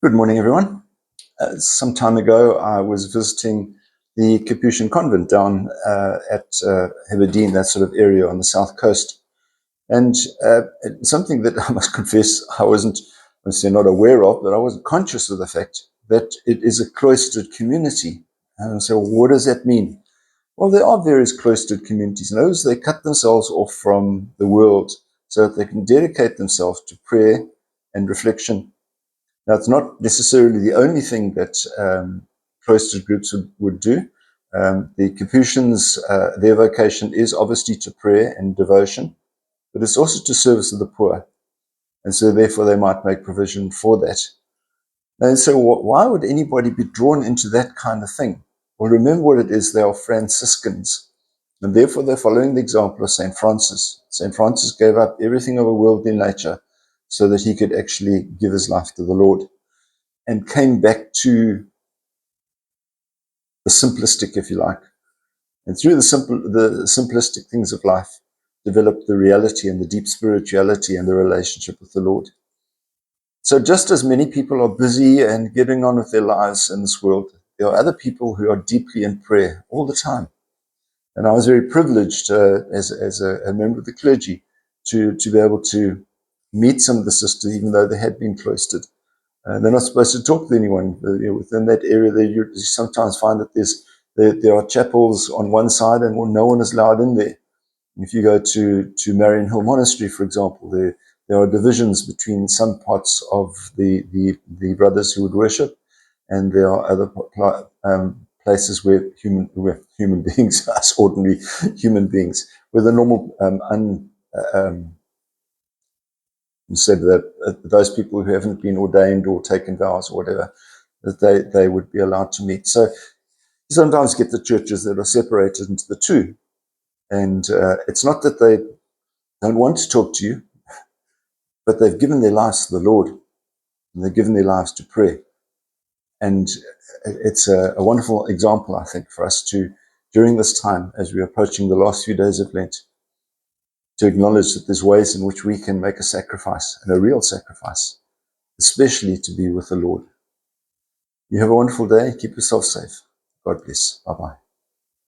Good morning, everyone. Some time ago, I was visiting the Capuchin convent down at Heberdean, that sort of area on the south coast. And something that I must confess I wasn't, obviously not aware of, but I wasn't conscious of the fact that it is a cloistered community. And so what does that mean? Well, there are various cloistered communities. And those, they cut themselves off from the world so that they can dedicate themselves to prayer and reflection. Now, it's not necessarily the only thing that cloistered groups would do. The Capuchins, their vocation is obviously to prayer and devotion, but it's also to service of the poor. And so therefore they might make provision for that. And so why would anybody be drawn into that kind of thing? Well, remember what it is. They are Franciscans. And therefore they're following the example of St. Francis. St. Francis gave up everything of a worldly nature so that he could actually give his life to the Lord, and came back to the simplistic, if you like. And through the simplistic things of life, developed the reality and the deep spirituality and the relationship with the Lord. So just as many people are busy and getting on with their lives in this world, there are other people who are deeply in prayer all the time. And I was very privileged as a member of the clergy to be able to meet some of the sisters, even though they had been cloistered. They're not supposed to talk to anyone. Within that area, you sometimes find that there are chapels on one side and no one is allowed in there. If you go to Marion Hill Monastery, for example, there are divisions between some parts of the brothers who would worship, and there are other places where human beings, us ordinary human beings, where the normal you said that those people who haven't been ordained or taken vows or whatever, that they would be allowed to meet. So you sometimes get the churches that are separated into the two. And it's not that they don't want to talk to you, but they've given their lives to the Lord, and they've given their lives to prayer. And it's a wonderful example, I think, for us to, during this time, as we're approaching the last few days of Lent, to acknowledge that there's ways in which we can make a sacrifice, and a real sacrifice, especially to be with the Lord. You have a wonderful day. Keep yourself safe. God bless. Bye-bye.